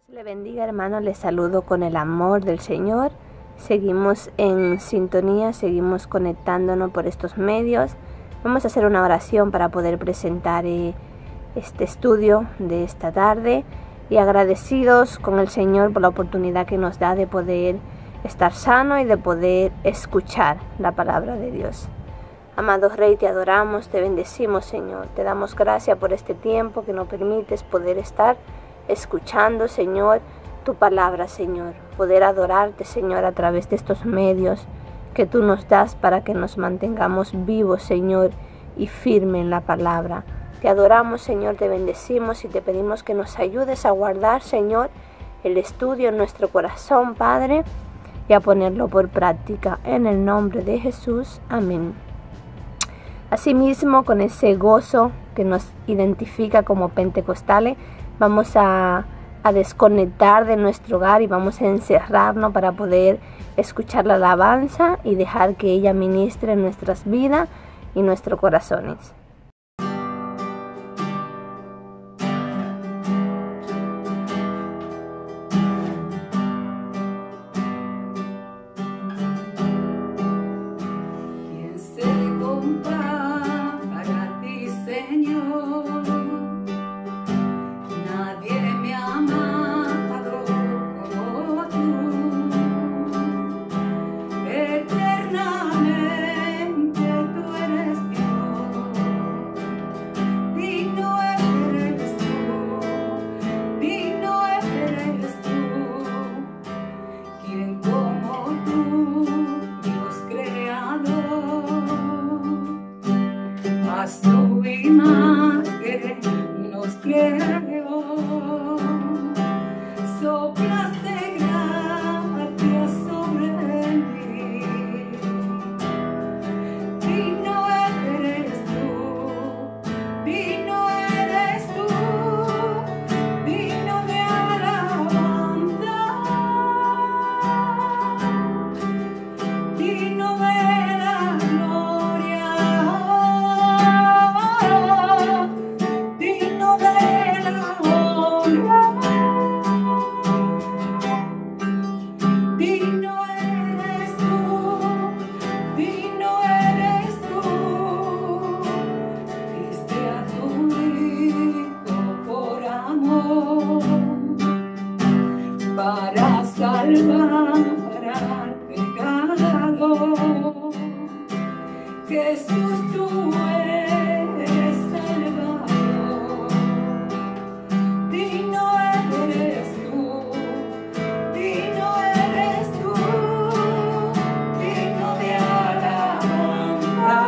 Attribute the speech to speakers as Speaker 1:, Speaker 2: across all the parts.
Speaker 1: Dios le bendiga, hermano. Les saludo con el amor del Señor. Seguimos en sintonía, seguimos conectándonos por estos medios. Vamos a hacer una oración para poder presentar este estudio de esta tarde y agradecidos con el Señor por la oportunidad que nos da de poder estar sano y de poder escuchar la palabra de Dios. Amado Rey, te adoramos, te bendecimos, Señor. Te damos gracias por este tiempo que nos permites poder estar escuchando, Señor, tu palabra, Señor. Poder adorarte, Señor, a través de estos medios que tú nos das para que nos mantengamos vivos, Señor, y firmes en la palabra. Te adoramos, Señor, te bendecimos y te pedimos que nos ayudes a guardar, Señor, el estudio en nuestro corazón, Padre, y a ponerlo por práctica. En el nombre de Jesús. Amén. Asimismo, con ese gozo que nos identifica como pentecostales, vamos a desconectar de nuestro hogar y vamos a encerrarnos para poder escuchar la alabanza y dejar que ella ministre en nuestras vidas y nuestros corazones.
Speaker 2: Su imagen nos creó, soplaste gracia sobre mí. Digno eres tú, digno eres tú, digno de alabanza, digno de la gloria. Para salvar al pecador, Jesús, tú eres Salvador. Digno eres tú, digno eres tú, digno de alabanza,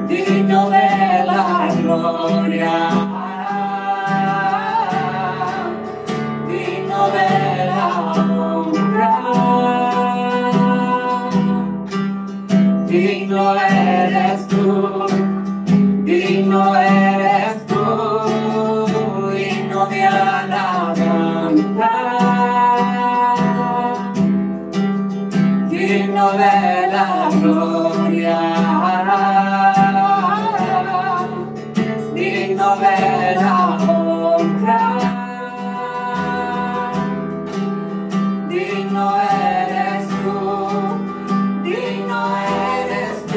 Speaker 2: digno de la gloria. Digno eres tú, digno eres tú, digno de alabanza, digno de la gloria, digno de la honra, digno eres tú, digno eres tú.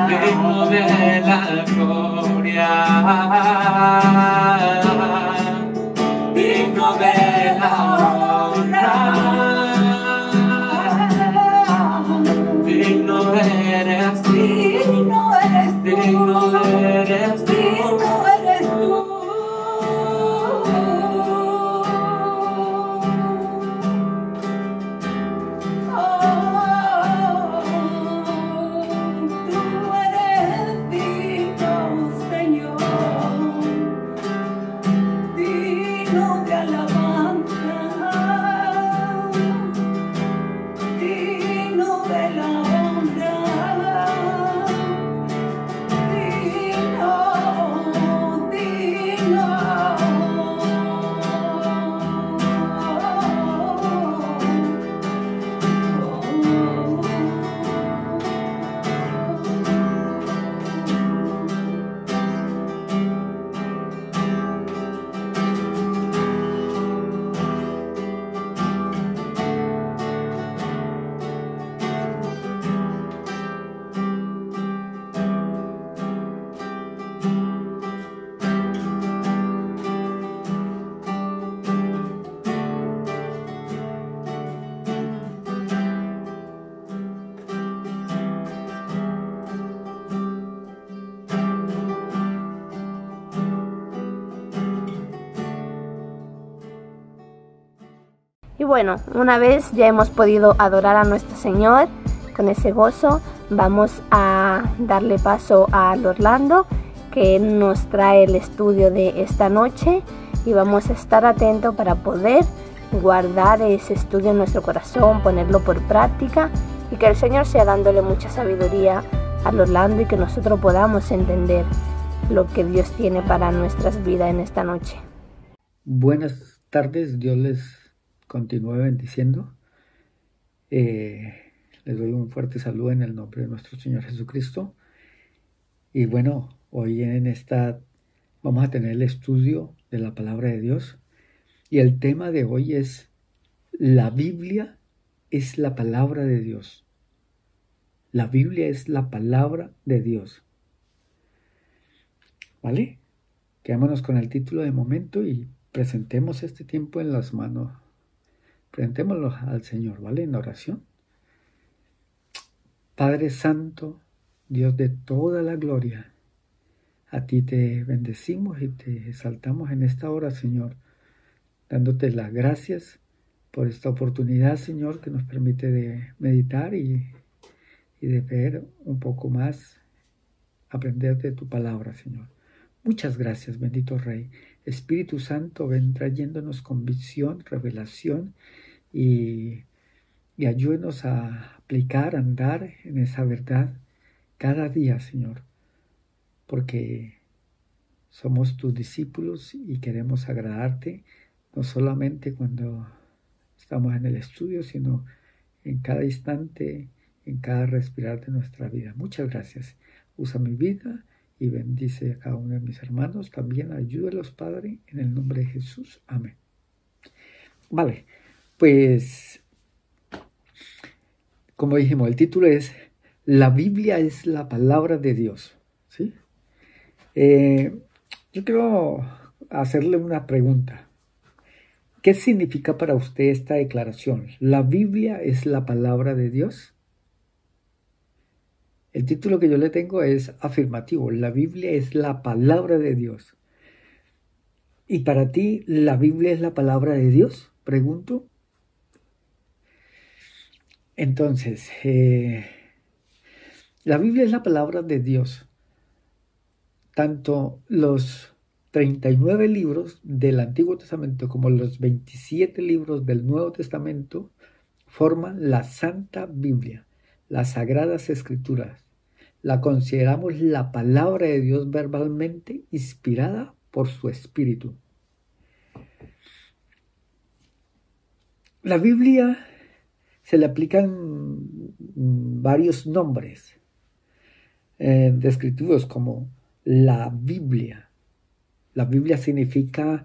Speaker 2: digno de la gloria, digno de la honra, digno eres tú, digno eres tú, digno eres tú.
Speaker 1: Y bueno, una vez ya hemos podido adorar a nuestro Señor con ese gozo, vamos a darle paso a Orlando, que nos trae el estudio de esta noche, y vamos a estar atentos para poder guardar ese estudio en nuestro corazón, ponerlo por práctica, y que el Señor sea dándole mucha sabiduría a Orlando y que nosotros podamos entender lo que Dios tiene para nuestras vidas en esta noche.
Speaker 3: Buenas tardes, Dios les continúe bendiciendo. Les doy un fuerte saludo en el nombre de nuestro Señor Jesucristo. Y bueno, hoy vamos a tener el estudio de la palabra de Dios. Y el tema de hoy es: la Biblia es la palabra de Dios. La Biblia es la palabra de Dios. ¿Vale? Quedémonos con el título de momento y presentemos este tiempo en las manos. Presentémoslo al Señor, ¿vale? En oración. Padre Santo, Dios de toda la gloria, a ti te bendecimos y te exaltamos en esta hora, Señor, dándote las gracias por esta oportunidad, Señor, que nos permite de meditar y de ver un poco más, aprender de tu palabra, Señor. Muchas gracias, bendito Rey. Espíritu Santo, ven trayéndonos convicción, revelación y ayúdenos a aplicar, a andar en esa verdad cada día, Señor, porque somos tus discípulos y queremos agradarte, no solamente cuando estamos en el estudio, sino en cada instante, en cada respirar de nuestra vida. Muchas gracias. Usa mi vida y bendice a cada uno de mis hermanos. También ayúdelos, Padre, en el nombre de Jesús. Amén. Vale, pues, como dijimos, el título es La Biblia es la palabra de Dios. ¿Sí? Yo quiero hacerle una pregunta. ¿Qué significa para usted esta declaración? ¿La Biblia es la palabra de Dios? El título que yo le tengo es afirmativo. La Biblia es la palabra de Dios. ¿Y para ti la Biblia es la palabra de Dios? Pregunto. Entonces, la Biblia es la palabra de Dios. Tanto los 39 libros del Antiguo Testamento como los 27 libros del Nuevo Testamento forman la Santa Biblia, las Sagradas Escrituras. La consideramos la palabra de Dios verbalmente inspirada por su Espíritu. La Biblia se le aplican varios nombres descriptivos como la Biblia. La Biblia significa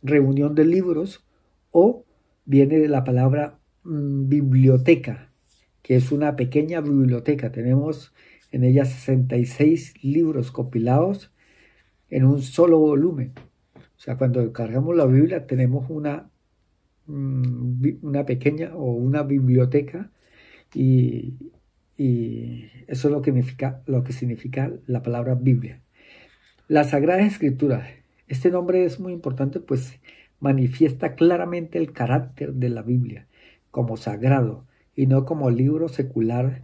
Speaker 3: reunión de libros o viene de la palabra biblioteca, que es una pequeña biblioteca. Tenemos en ella 66 libros compilados en un solo volumen. O sea, cuando descargamos la Biblia tenemos una pequeña o una biblioteca y eso es lo que significa la palabra Biblia. La Sagrada Escritura. Este nombre es muy importante, pues manifiesta claramente el carácter de la Biblia como sagrado y no como libro secular.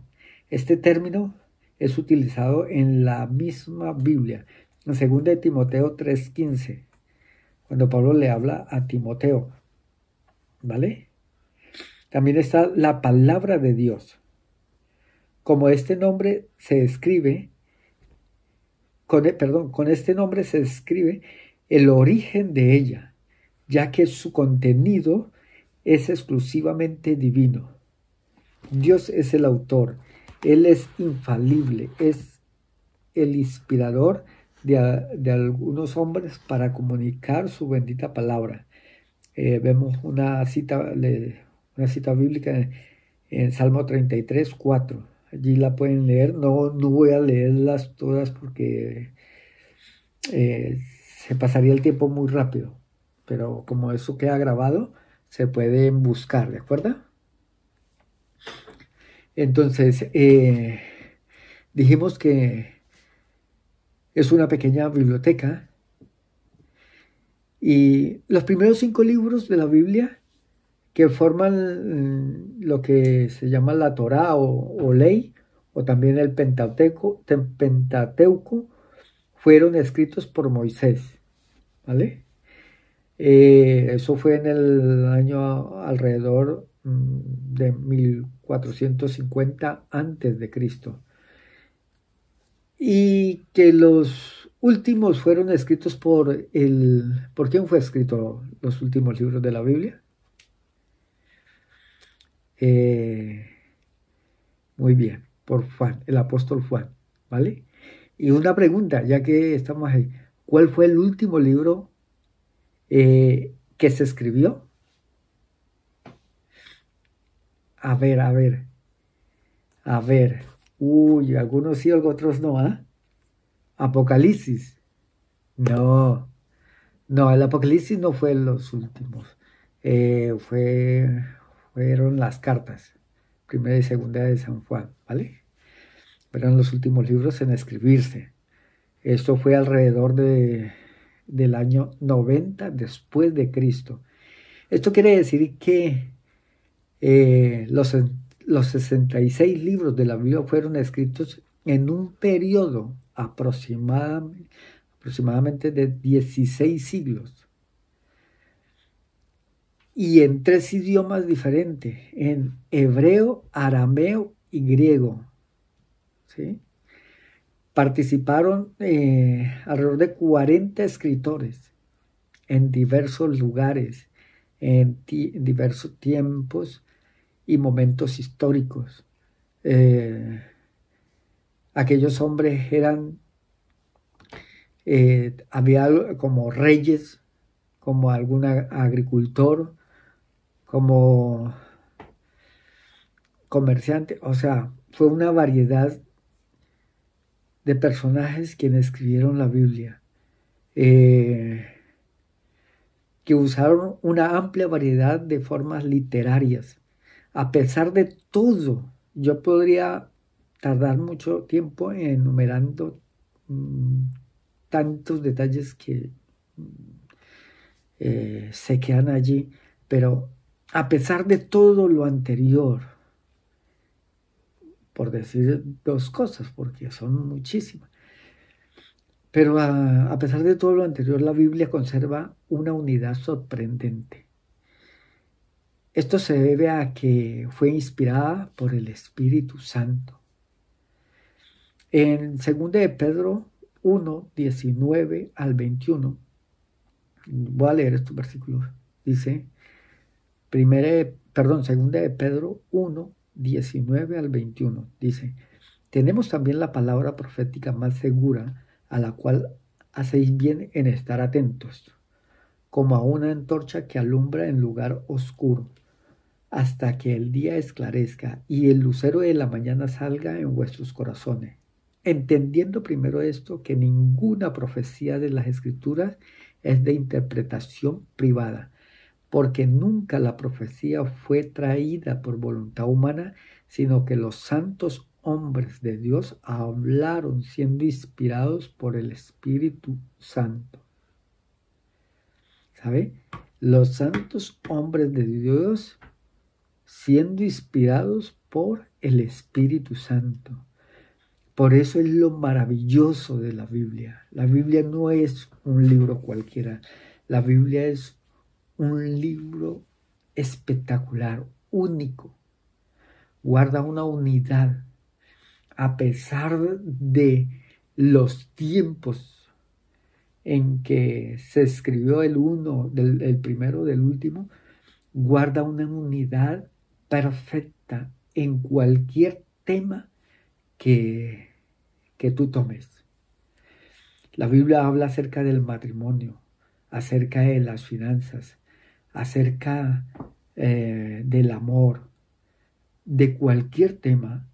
Speaker 3: Este término es utilizado en la misma Biblia, en 2 Timoteo 3:15, cuando Pablo le habla a Timoteo, ¿vale? También está la palabra de Dios. Como este nombre se escribe, con este nombre se describe el origen de ella, ya que su contenido es exclusivamente divino. Dios es el autor, Él es infalible, es el inspirador de algunos hombres para comunicar su bendita palabra. Vemos una cita bíblica en Salmo 33:4. Allí la pueden leer. No voy a leerlas todas porque se pasaría el tiempo muy rápido. Pero como eso queda grabado, se pueden buscar, ¿de acuerdo? Entonces, dijimos que es una pequeña biblioteca y los primeros 5 libros de la Biblia que forman lo que se llama la Torá o ley, o también el Pentateuco, fueron escritos por Moisés, ¿vale? Eso fue en el año alrededor de 1450 antes de Cristo. Y que los últimos fueron escritos ¿por quién fue escrito los últimos libros de la Biblia? Muy bien, por Juan, el apóstol Juan, ¿vale? Y una pregunta, ya que estamos ahí, ¿cuál fue el último libro que se escribió? A ver. Uy, algunos sí, otros no, ¿ah? Apocalipsis. No, el Apocalipsis no fue los últimos. Fueron las cartas, primera y segunda de San Juan, ¿vale? Fueron los últimos libros en escribirse. Esto fue alrededor del año 90 después de Cristo. Esto quiere decir que los 66 libros de la Biblia fueron escritos en un periodo aproximadamente de 16 siglos. Y en 3 idiomas diferentes, en hebreo, arameo y griego. ¿Sí? Participaron alrededor de 40 escritores en diversos lugares, en diversos tiempos y momentos históricos. Aquellos hombres había como reyes, como algún agricultor, como comerciante, o sea, fue una variedad de personajes quienes escribieron la Biblia, que usaron una amplia variedad de formas literarias. A pesar de todo, yo podría tardar mucho tiempo enumerando tantos detalles que se quedan allí, pero a pesar de todo lo anterior, por decir 2 cosas, porque son muchísimas, pero a pesar de todo lo anterior, la Biblia conserva una unidad sorprendente. Esto se debe a que fue inspirada por el Espíritu Santo. En 2 de Pedro 1, 19 al 21, voy a leer estos versículos, dice, 2 de Pedro 1, 19 al 21, dice, tenemos también la palabra profética más segura, a la cual hacéis bien en estar atentos, como a una antorcha que alumbra en lugar oscuro, hasta que el día esclarezca y el lucero de la mañana salga en vuestros corazones. Entendiendo primero esto, que ninguna profecía de las Escrituras es de interpretación privada, porque nunca la profecía fue traída por voluntad humana, sino que los santos hombres de Dios hablaron siendo inspirados por el Espíritu Santo. ¿Sabe? Los santos hombres de Dios siendo inspirados por el Espíritu Santo. Por eso es lo maravilloso de la Biblia. La Biblia no es un libro cualquiera. La Biblia es un libro espectacular, único. Guarda una unidad a pesar de los tiempos en que se escribió el primero del último. Guarda una unidad perfecta en cualquier tema que tú tomes. La Biblia habla acerca del matrimonio, acerca de las finanzas, acerca del amor, de cualquier tema.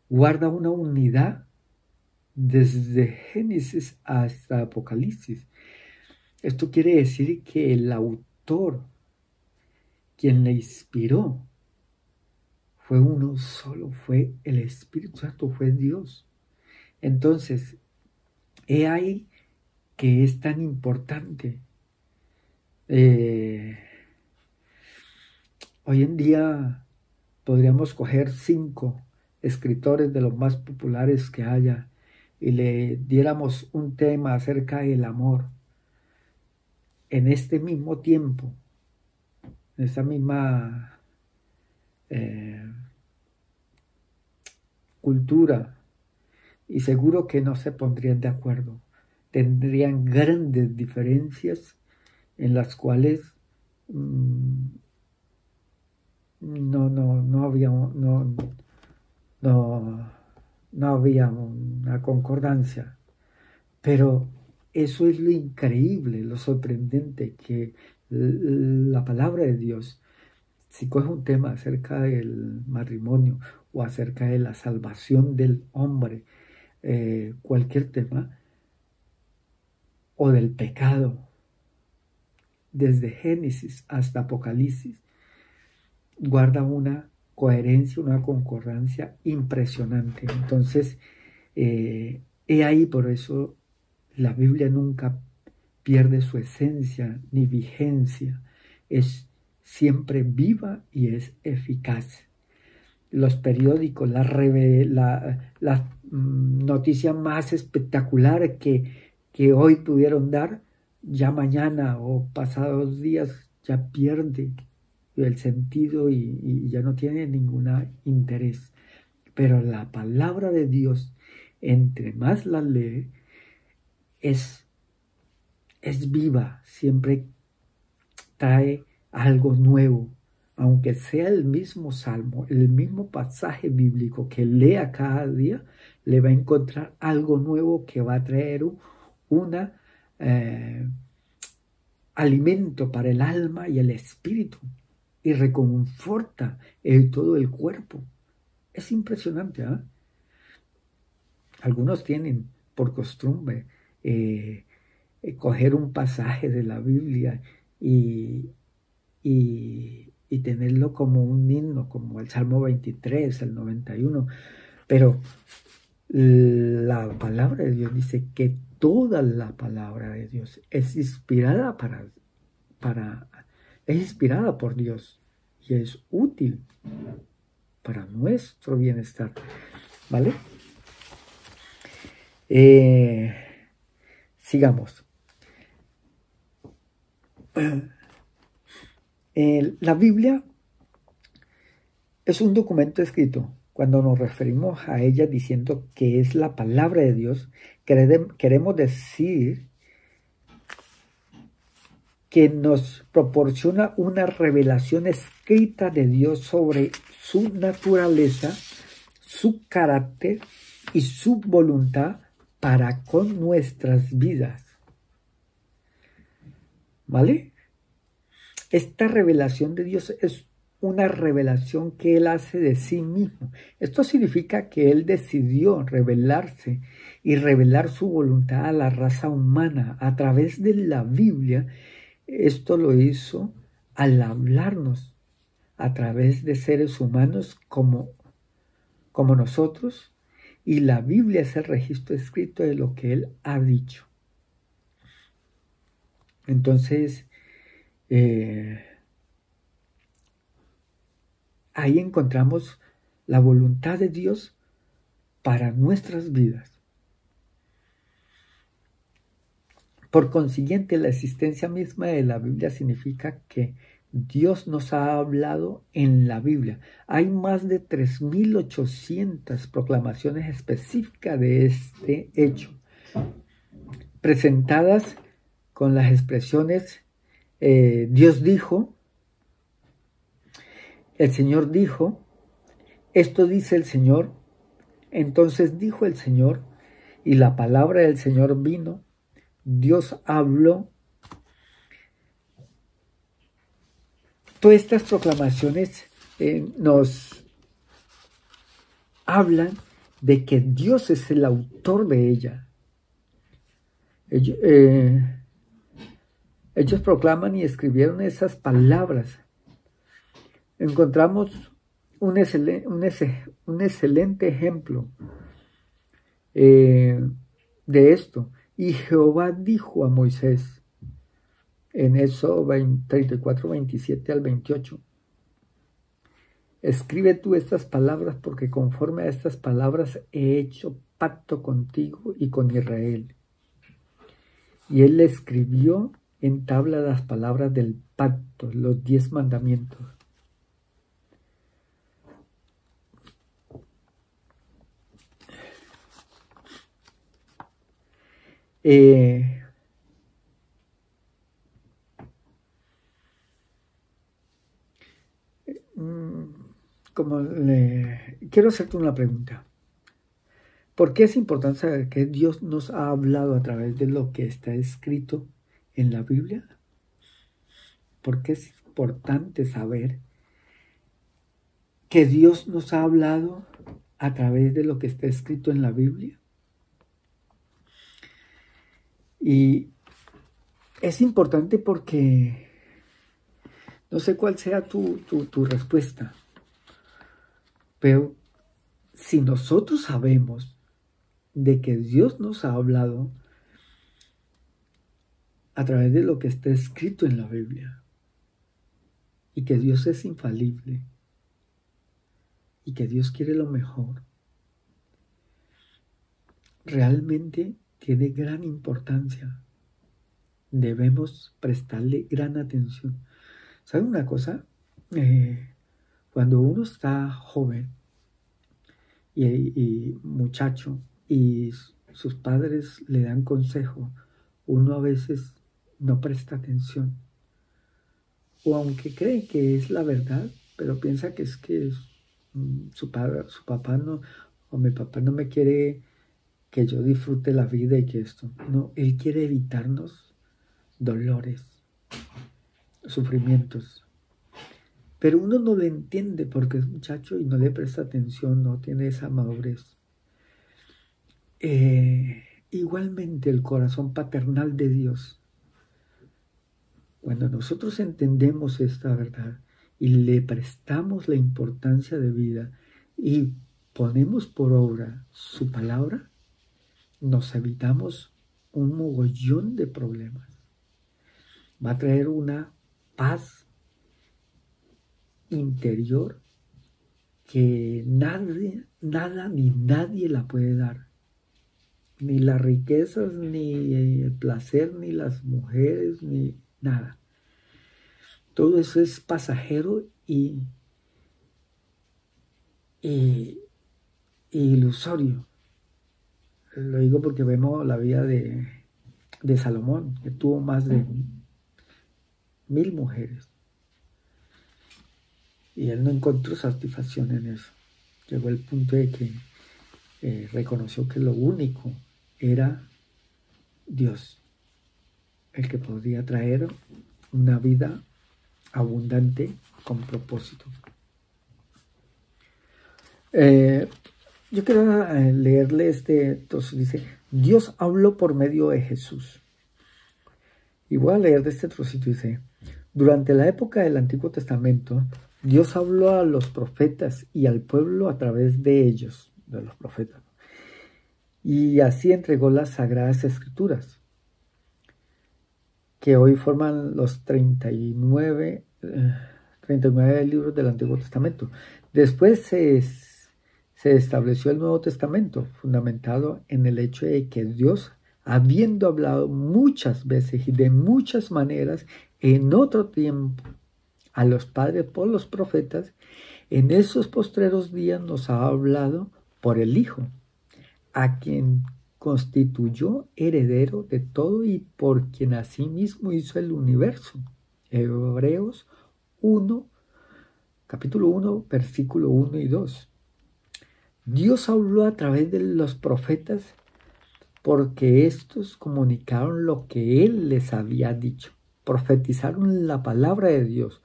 Speaker 3: Guarda una unidad desde Génesis hasta Apocalipsis. Esto quiere decir que el autor, quien le inspiró, fue uno solo, fue el Espíritu Santo, fue Dios. Entonces, he ahí que es tan importante. Hoy en día podríamos coger 5 escritores de los más populares que haya y le diéramos un tema acerca del amor. En este mismo tiempo, en esta misma cultura, y seguro que no se pondrían de acuerdo. Tendrían grandes diferencias en las cuales no había una concordancia. Pero eso es lo increíble, lo sorprendente, que la palabra de Dios, si coge un tema acerca del matrimonio o acerca de la salvación del hombre, cualquier tema, o del pecado, desde Génesis hasta Apocalipsis, guarda una coherencia, una concordancia impresionante. Entonces, he ahí por eso la Biblia nunca pierde su esencia ni vigencia. Es siempre viva y es eficaz. Los periódicos, la noticia más espectacular que hoy pudieron dar, ya mañana o pasados días ya pierde el sentido y ya no tiene ningún interés. Pero la palabra de Dios, entre más la lee, es viva, siempre trae algo nuevo. Aunque sea el mismo salmo, el mismo pasaje bíblico que lea cada día, le va a encontrar algo nuevo que va a traer un alimento para el alma y el espíritu y reconforta todo el cuerpo. Es impresionante, ¿eh? Algunos tienen por costumbre coger un pasaje de la Biblia y tenerlo como un himno, como el Salmo 23, el 91, pero la palabra de Dios dice que toda la palabra de Dios es inspirada es inspirada por Dios y es útil para nuestro bienestar, ¿vale? Sigamos. La Biblia es un documento escrito. Cuando nos referimos a ella diciendo que es la palabra de Dios, queremos decir que nos proporciona una revelación escrita de Dios sobre su naturaleza, su carácter y su voluntad para con nuestras vidas. ¿Vale? Esta revelación de Dios es una revelación que Él hace de sí mismo. Esto significa que Él decidió revelarse y revelar su voluntad a la raza humana a través de la Biblia. Esto lo hizo al hablarnos a través de seres humanos como nosotros, y la Biblia es el registro escrito de lo que Él ha dicho. Entonces, ahí encontramos la voluntad de Dios para nuestras vidas. Por consiguiente, la existencia misma de la Biblia significa que Dios nos ha hablado en la Biblia. Hay más de 3.800 proclamaciones específicas de este hecho, presentadas con las expresiones Dios dijo, el Señor dijo, esto dice el Señor, entonces dijo el Señor, y la palabra del Señor vino, Dios habló. Todas estas proclamaciones nos hablan de que Dios es el autor de ella. Ellos proclaman y escribieron esas palabras. Encontramos un excelente ejemplo de esto. Y Jehová dijo a Moisés, en Éxodo 34, 27 al 28, escribe tú estas palabras, porque conforme a estas palabras he hecho pacto contigo y con Israel. Y él escribió en tabla las palabras del pacto, los 10 mandamientos. Quiero hacerte una pregunta. ¿Por qué es importante saber que Dios nos ha hablado a través de lo que está escrito en la Biblia? ¿Por qué es importante saber que Dios nos ha hablado a través de lo que está escrito en la Biblia? Y es importante porque no sé cuál sea tu respuesta, pero si nosotros sabemos de que Dios nos ha hablado a través de lo que está escrito en la Biblia, y que Dios es infalible, y que Dios quiere lo mejor, realmente tiene gran importancia. Debemos prestarle gran atención. ¿Saben una cosa? Cuando uno está joven y muchacho y sus padres le dan consejo, uno a veces no presta atención. O aunque cree que es la verdad, pero piensa que su papá no, o mi papá no me quiere que yo disfrute la vida y que esto. No, Él quiere evitarnos dolores, sufrimientos. Pero uno no lo entiende porque es muchacho y no le presta atención, no tiene esa madurez. Igualmente el corazón paternal de Dios. Cuando nosotros entendemos esta verdad y le prestamos la importancia de vida y ponemos por obra su palabra, nos evitamos un mogollón de problemas. Va a traer una paz interior que nada ni nadie la puede dar. Ni las riquezas, ni el placer, ni las mujeres, ni nada. Todo eso es pasajero y ilusorio. Lo digo porque vemos la vida de Salomón, que tuvo más de 1000 mujeres. Y él no encontró satisfacción en eso. Llegó el punto de que reconoció que lo único era Dios, el que podía traer una vida abundante con propósito. Yo quiero leerle este trozo. Dice, Dios habló por medio de Jesús. Y voy a leer de este trocito. Dice, durante la época del Antiguo Testamento, Dios habló a los profetas y al pueblo a través de ellos, de los profetas. Y así entregó las Sagradas Escrituras, que hoy forman los 39 libros del Antiguo Testamento. Después se estableció el Nuevo Testamento, fundamentado en el hecho de que Dios, habiendo hablado muchas veces y de muchas maneras en otro tiempo a los padres por los profetas, en esos postreros días nos ha hablado por el Hijo, a quien constituyó heredero de todo y por quien asimismo hizo el universo. Hebreos 1, capítulo 1, versículo 1 y 2. Dios habló a través de los profetas porque éstos comunicaron lo que Él les había dicho. Profetizaron la palabra de Dios.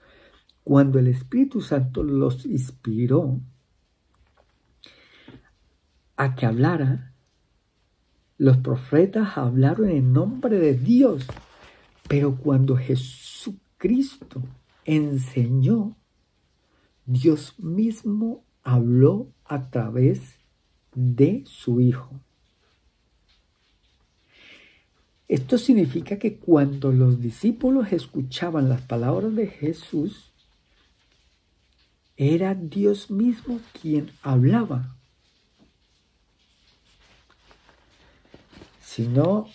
Speaker 3: Cuando el Espíritu Santo los inspiró a que hablara, los profetas hablaron en nombre de Dios. Pero cuando Jesucristo enseñó, Dios mismo habló a través de su Hijo. Esto significa que cuando los discípulos escuchaban las palabras de Jesús, era Dios mismo quien hablaba. Si no,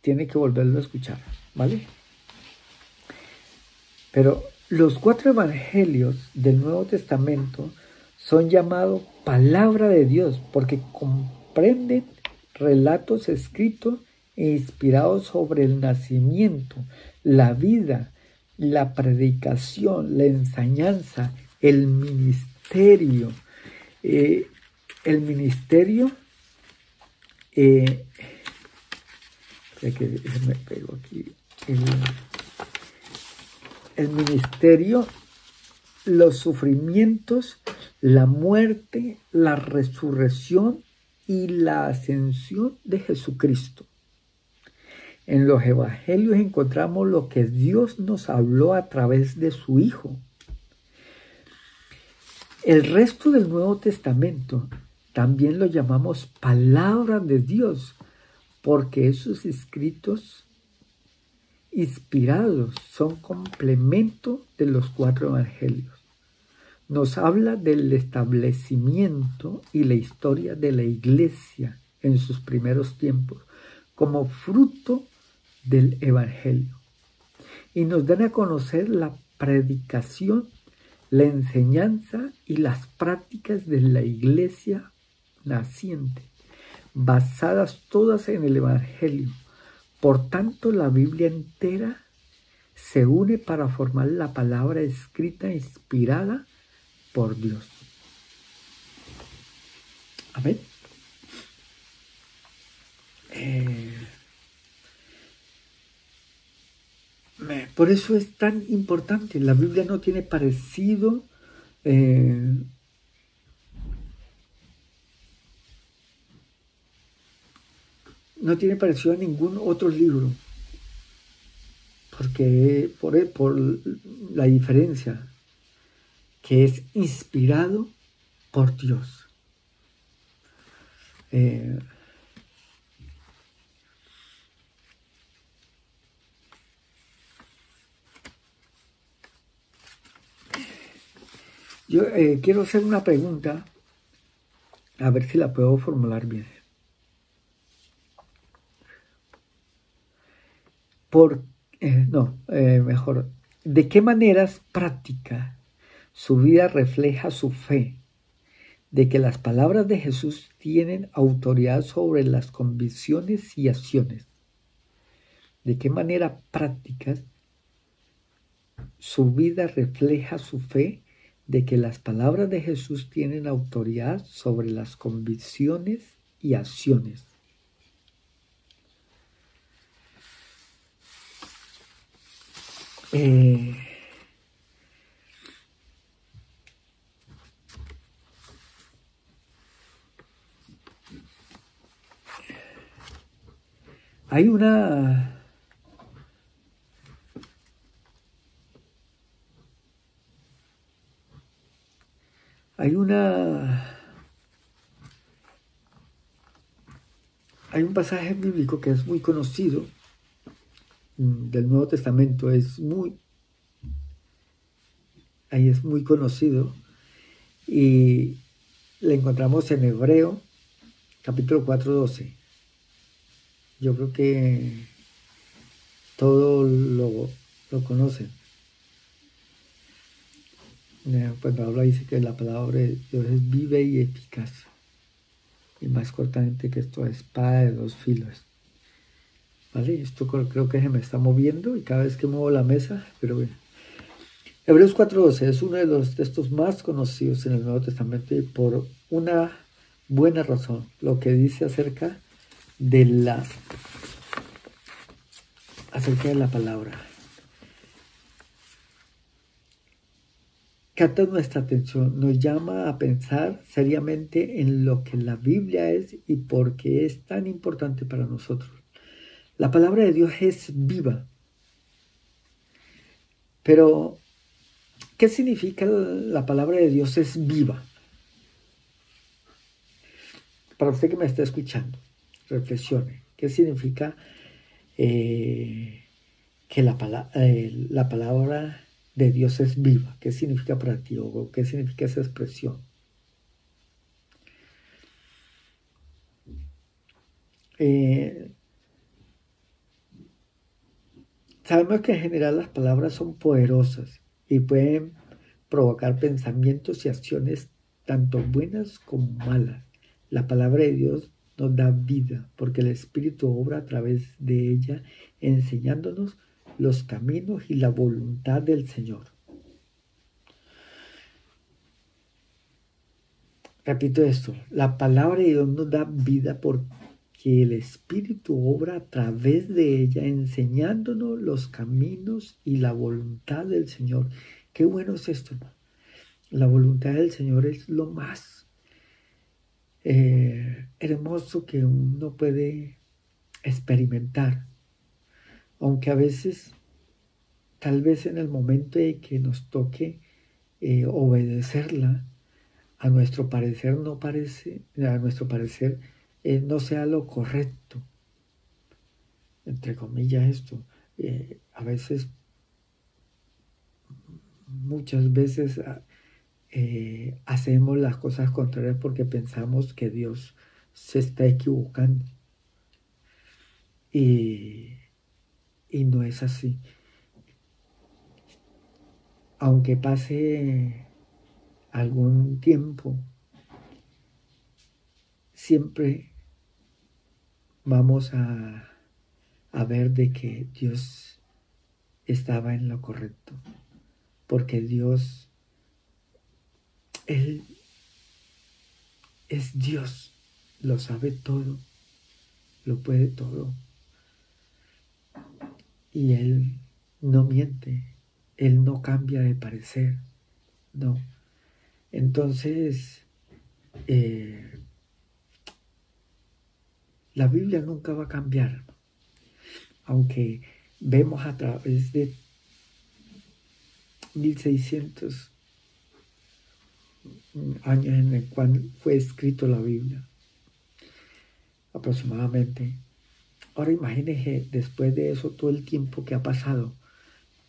Speaker 3: tiene que volverlo a escuchar, ¿vale? Pero los 4 evangelios del Nuevo Testamento son llamados palabra de Dios porque comprenden relatos escritos e inspirados sobre el nacimiento, la vida, la predicación, la enseñanza, el ministerio. El ministerio, los sufrimientos, la muerte, la resurrección y la ascensión de Jesucristo. En los evangelios encontramos lo que Dios nos habló a través de su Hijo. El resto del Nuevo Testamento también lo llamamos palabra de Dios, porque esos escritos inspirados son complemento de los 4 evangelios. Nos habla del establecimiento y la historia de la iglesia en sus primeros tiempos como fruto del evangelio, y nos dan a conocer la predicación, la enseñanza y las prácticas de la iglesia naciente, basadas todas en el evangelio. Por tanto, la Biblia entera se une para formar la palabra escrita inspirada por Dios. Amén. Por eso es tan importante. La Biblia no tiene parecido a ningún otro libro, porque por la diferencia, que es inspirado por Dios. Yo quiero hacer una pregunta, a ver si la puedo formular bien. Mejor, ¿de qué maneras prácticas su vida refleja su fe de que las palabras de Jesús tienen autoridad sobre las convicciones y acciones? ¿De qué manera prácticas su vida refleja su fe de que las palabras de Jesús tienen autoridad sobre las convicciones y acciones? Eh, hay una hay un pasaje bíblico que es muy conocido del Nuevo Testamento, es muy conocido, y le encontramos en Hebreo capítulo 4:12. Yo creo que todos lo conocen. Cuando habla dice que la palabra de Dios es viva y eficaz, y más cortante que toda espada de dos filos. ¿Vale? Esto creo que se me está moviendo y cada vez que muevo la mesa, pero bueno. Hebreos 4:12 es uno de los textos más conocidos en el Nuevo Testamento, y por una buena razón. Lo que dice acerca de la palabra capta nuestra atención, nos llama a pensar seriamente en lo que la Biblia es y por qué es tan importante para nosotros. La palabra de Dios es viva. Pero, ¿qué significa la palabra de Dios es viva? Para usted que me está escuchando, reflexione. ¿Qué significa que la palabra de Dios es viva? ¿Qué significa para ti? ¿O qué significa esa expresión? Sabemos que en general las palabras son poderosas y pueden provocar pensamientos y acciones tanto buenas como malas. La palabra de Dios nos da vida porque el Espíritu obra a través de ella, enseñándonos los caminos y la voluntad del Señor. Repito esto, la palabra de Dios nos da vida porque el Espíritu obra a través de ella, enseñándonos los caminos y la voluntad del Señor. Qué bueno es esto, hermano. La voluntad del Señor es lo más hermoso que uno puede experimentar. Aunque a veces, tal vez en el momento de que nos toque obedecerla, a nuestro parecer no sea lo correcto, entre comillas esto. A veces, muchas veces hacemos las cosas contrarias porque pensamos que Dios se está equivocando, y no es así. Aunque pase algún tiempo, siempre vamos a ver de que Dios estaba en lo correcto, porque Dios, Él es Dios, lo sabe todo, lo puede todo, y Él no miente, Él no cambia de parecer, no. Entonces, la Biblia nunca va a cambiar, aunque vemos a través de 1600 años en el cual fue escrito la Biblia, aproximadamente. Ahora imagínense después de eso todo el tiempo que ha pasado,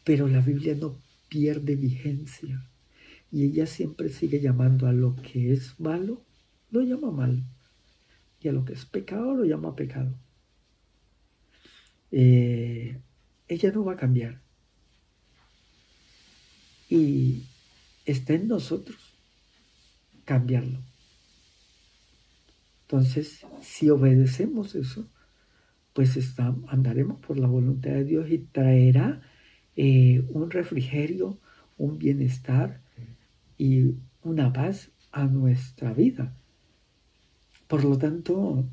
Speaker 3: pero la Biblia no pierde vigencia, y ella siempre sigue llamando a lo que es malo, lo llama malo, y a lo que es pecado lo llama pecado. Ella no va a cambiar, y está en nosotros cambiarlo. Entonces, si obedecemos eso, pues andaremos por la voluntad de Dios, y traerá un refrigerio, un bienestar y una paz a nuestra vida. Por lo tanto,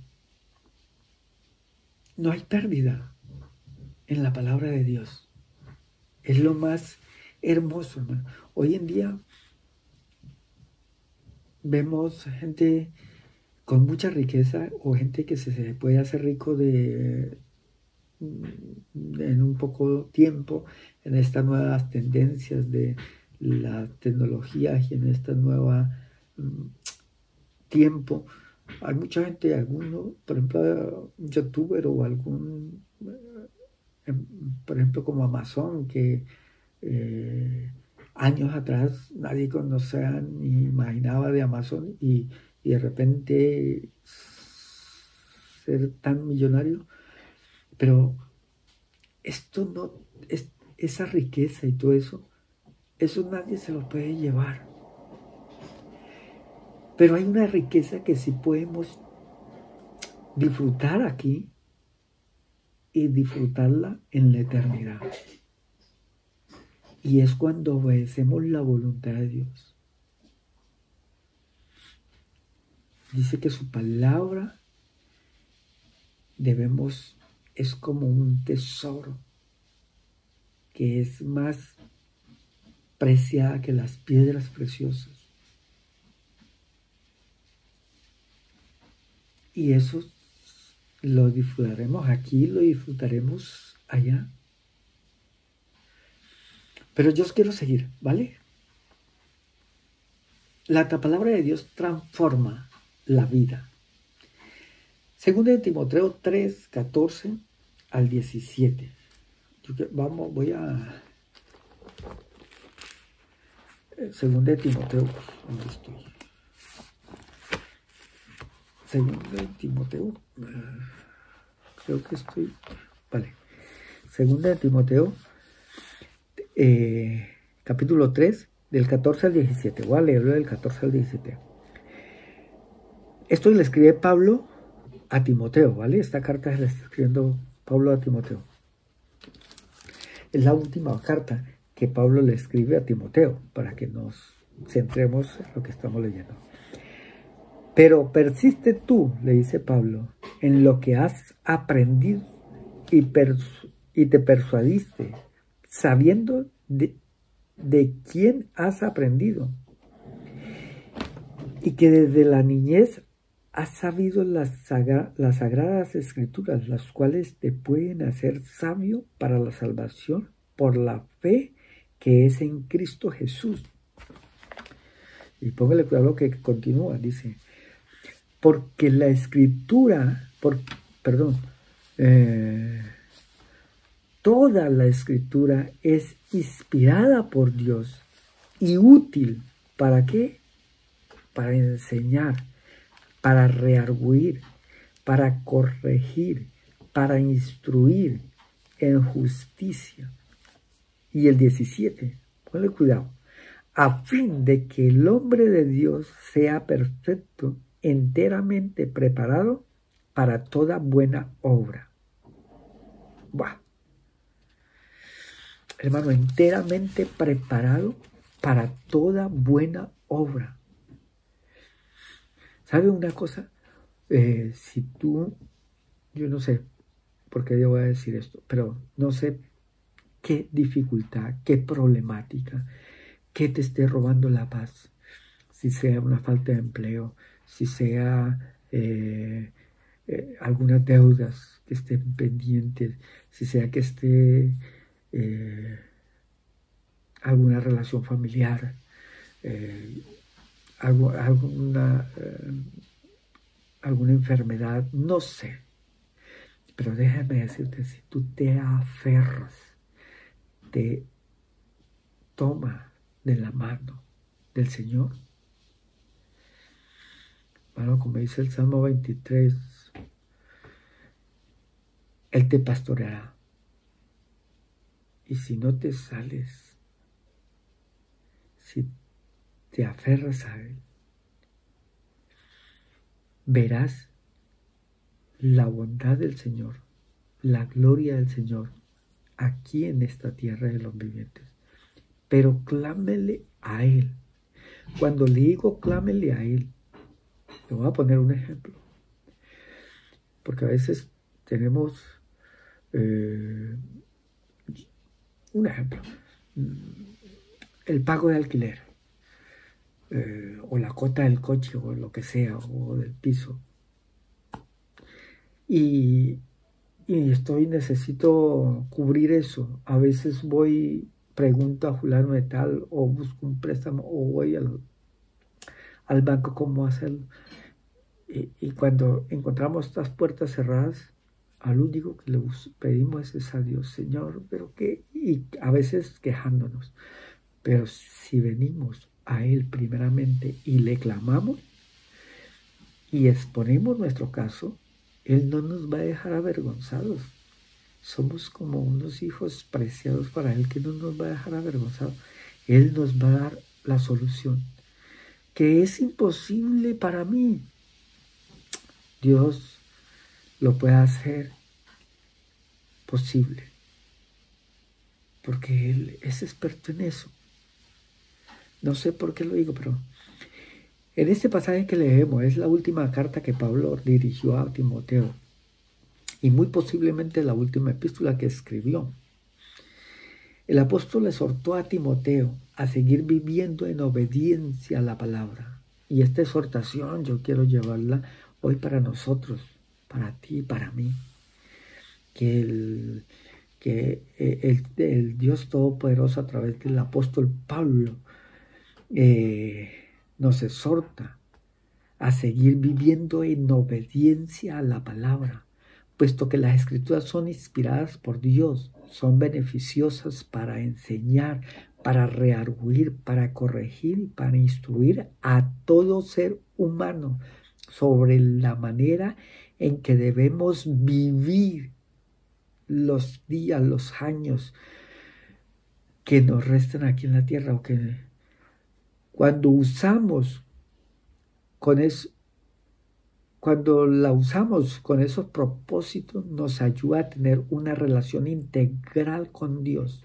Speaker 3: no hay pérdida en la palabra de Dios. Es lo más hermoso, hermano. Hoy en día vemos gente con mucha riqueza o gente que se puede hacer rico en un poco tiempo en estas nuevas tendencias de la tecnología y en esta nueva tiempo. Hay mucha gente, alguno, por ejemplo, un youtuber o algún, por ejemplo, como Amazon, que años atrás nadie conocía ni imaginaba de Amazon y de repente ser tan millonario. Pero esto no, esa riqueza y todo eso nadie se lo puede llevar. Pero hay una riqueza que sí podemos disfrutar aquí y disfrutarla en la eternidad. Y es cuando obedecemos la voluntad de Dios. Dice que su palabra es como un tesoro que es más preciada que las piedras preciosas. Y eso lo disfrutaremos aquí, lo disfrutaremos allá. Pero yo os quiero seguir, ¿vale? La palabra de Dios transforma la vida. Segunda de Timoteo 3, 14 al 17. Voy a... Segunda de Timoteo, ¿dónde estoy? Segunda de Timoteo, creo que estoy... Vale. Segunda de Timoteo, capítulo 3, del 14 al 17. Voy a leerlo del 14 al 17. Esto le escribe Pablo a Timoteo, ¿vale? Esta carta se la está escribiendo Pablo a Timoteo. Es la última carta que Pablo le escribe a Timoteo, para que nos centremos en lo que estamos leyendo. Pero persiste tú, le dice Pablo, en lo que has aprendido y te persuadiste, sabiendo de quién has aprendido, y que desde la niñez has sabido las sagradas escrituras, las cuales te pueden hacer sabio para la salvación por la fe que es en Cristo Jesús. Y póngale cuidado lo que continúa, dice, porque la escritura, toda la escritura es inspirada por Dios y útil, ¿para qué? Para enseñar, para redarguir, para corregir, para instruir en justicia. Y el 17, ponle cuidado, a fin de que el hombre de Dios sea perfecto, enteramente preparado para toda buena obra. Buah. Hermano, enteramente preparado para toda buena obra. ¿Sabe una cosa? Si tú, yo no sé por qué yo voy a decir esto, pero no sé qué dificultad, qué problemática, qué te esté robando la paz, si sea una falta de empleo, si sea algunas deudas que estén pendientes, si sea que esté alguna relación familiar, alguna enfermedad, no sé. Pero déjame decirte, si tú te aferras, te toma de la mano del Señor, bueno, como dice el Salmo 23, Él te pastoreará. Y si no te sales, si te aferras a Él, verás la bondad del Señor, la gloria del Señor aquí en esta tierra de los vivientes. Pero clámele a Él. Cuando le digo clámele a Él, le voy a poner un ejemplo. Porque a veces tenemos un ejemplo, el pago de alquiler, o la cuota del coche, o lo que sea, o del piso. Y necesito cubrir eso. A veces pregunto a fulano de tal, o busco un préstamo, o voy al banco cómo hacerlo. Y cuando encontramos estas puertas cerradas, al único que le pedimos es a Dios, Señor, pero qué, y a veces quejándonos. Pero si venimos a Él primeramente y le clamamos y exponemos nuestro caso, Él no nos va a dejar avergonzados. Somos como unos hijos preciados para Él, que no nos va a dejar avergonzados. Él nos va a dar la solución, que es imposible para mí. Dios lo puede hacer posible, porque Él es experto en eso. No sé por qué lo digo, pero en este pasaje que leemos es la última carta que Pablo dirigió a Timoteo, y muy posiblemente la última epístola que escribió. El apóstol exhortó a Timoteo a seguir viviendo en obediencia a la palabra. Y esta exhortación yo quiero llevarla hoy para nosotros, para ti y para mí. Que el Dios Todopoderoso, a través del apóstol Pablo, nos exhorta a seguir viviendo en obediencia a la palabra, puesto que las escrituras son inspiradas por Dios, son beneficiosas para enseñar, para redarguir, para corregir y para instruir a todo ser humano sobre la manera en que debemos vivir los días, los años que nos restan aquí en la tierra, o que cuando usamos cuando la usamos con esos propósitos, nos ayuda a tener una relación integral con Dios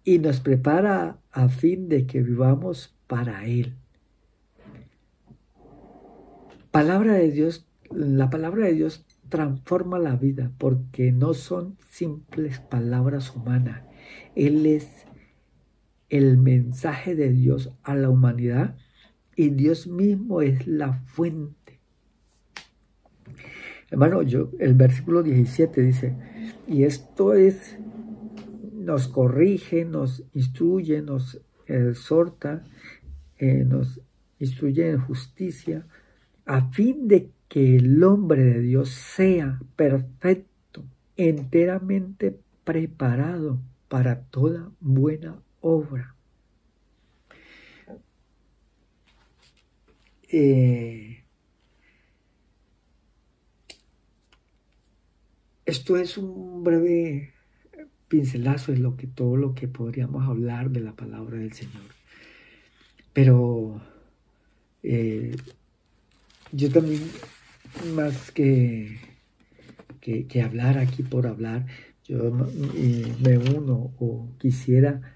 Speaker 3: y nos prepara a fin de que vivamos para Él. La palabra de Dios transforma la vida, porque no son simples palabras humanas. Él es el mensaje de Dios a la humanidad, y Dios mismo es la fuente. Hermano, el versículo 17 dice, y esto nos corrige, nos instruye, nos exhorta, nos instruye en justicia, a fin de que el hombre de Dios sea perfecto, enteramente preparado para toda buena obra. Esto es un breve pincelazo de todo lo que podríamos hablar de la palabra del Señor. Pero yo también, más que hablar aquí por hablar, yo me uno, o quisiera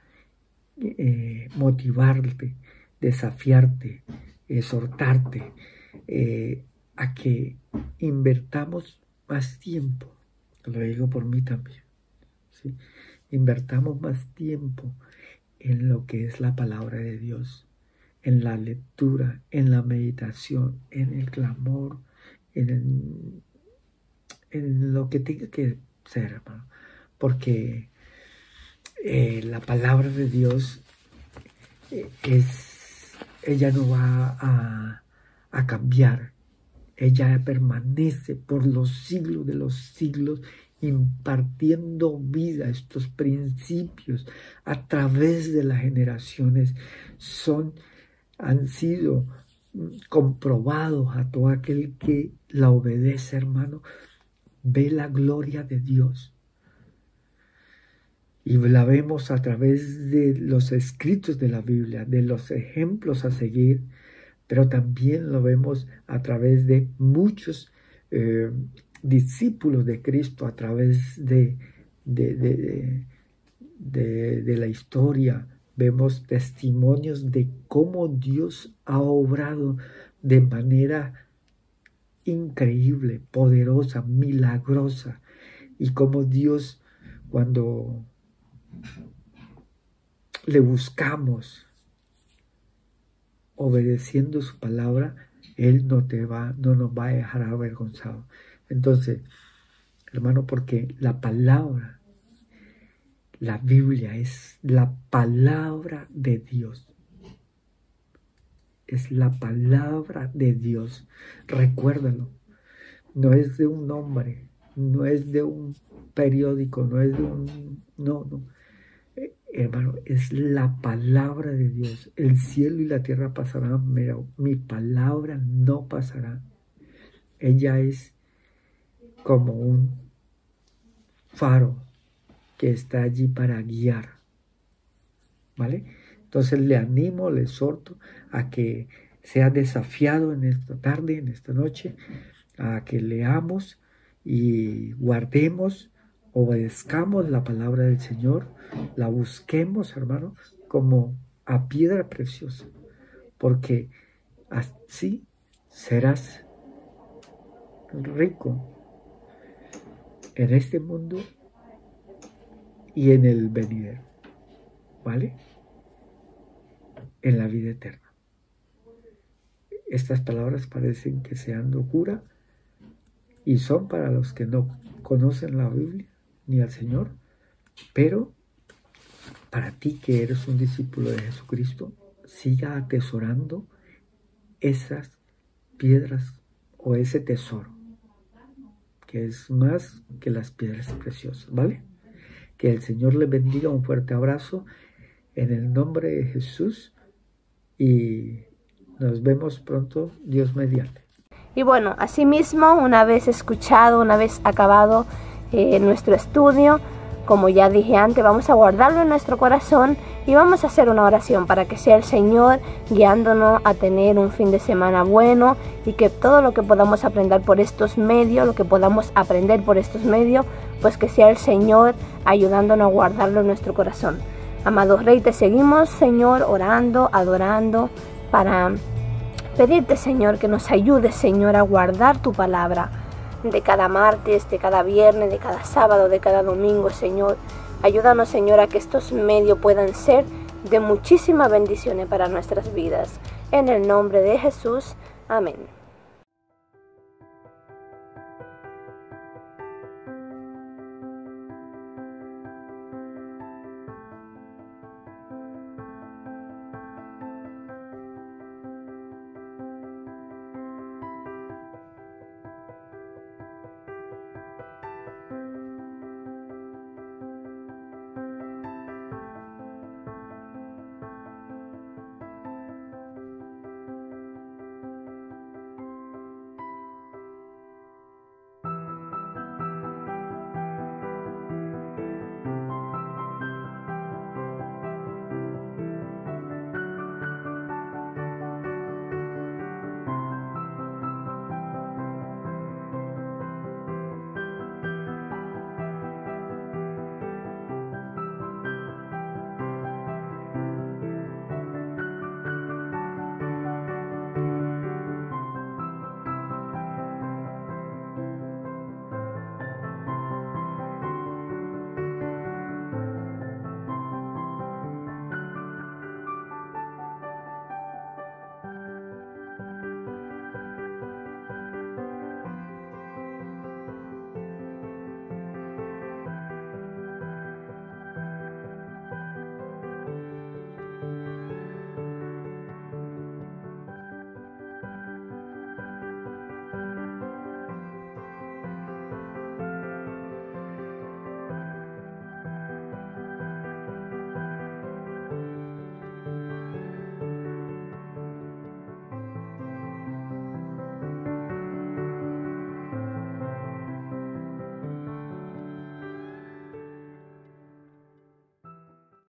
Speaker 3: motivarte, desafiarte, exhortarte a que invertamos más tiempo. Lo digo por mí también, ¿sí? Invertamos más tiempo en lo que es la palabra de Dios, en la lectura, en la meditación, en el clamor, en lo que tenga que ser, hermano. Porque la palabra de Dios ella no va a cambiar. Ella permanece por los siglos de los siglos, impartiendo vida. Estos principios a través de las generaciones han sido comprobados. A todo aquel que la obedece, hermano, ve la gloria de Dios. Y la vemos a través de los escritos de la Biblia, de los ejemplos a seguir, pero también lo vemos a través de muchos discípulos de Cristo, a través de la historia. Vemos testimonios de cómo Dios ha obrado de manera increíble, poderosa, milagrosa, y cómo Dios cuando le buscamos obedeciendo su palabra, Él no nos va a dejar avergonzados. Entonces, hermano, porque la palabra, la Biblia es la palabra de Dios. Es la palabra de Dios. Recuérdalo. No es de un hombre, no es de un periódico, no es de un... No. Hermano, es la palabra de Dios. El cielo y la tierra pasarán, pero mi palabra no pasará. Ella es como un faro que está allí para guiar. ¿Vale? Entonces le animo, le exhorto a que sea desafiado en esta tarde, en esta noche, a que leamos y guardemos, obedezcamos la palabra del Señor, la busquemos, hermano, como a piedra preciosa, porque así serás rico en este mundo y en el venidero, ¿vale? En la vida eterna. Estas palabras parecen que sean locura y son para los que no conocen la Biblia ni al Señor, pero para ti que eres un discípulo de Jesucristo, siga atesorando esas piedras o ese tesoro, que es más que las piedras preciosas, ¿vale? Que el Señor les bendiga, un fuerte abrazo en el nombre de Jesús y nos vemos pronto, Dios mediante.
Speaker 1: Y bueno, asimismo, una vez escuchado, una vez acabado nuestro estudio, como ya dije antes, vamos a guardarlo en nuestro corazón y vamos a hacer una oración para que sea el Señor guiándonos a tener un fin de semana bueno y que todo lo que podamos aprender por estos medios, pues que sea el Señor ayudándonos a guardarlo en nuestro corazón. Amado Rey, te seguimos, Señor, orando, adorando, para pedirte, Señor, que nos ayudes, Señor, a guardar tu palabra de cada martes, de cada viernes, de cada sábado, de cada domingo, Señor. Ayúdanos, Señor, a que estos medios puedan ser de muchísimas bendiciones para nuestras vidas. En el nombre de Jesús, amén.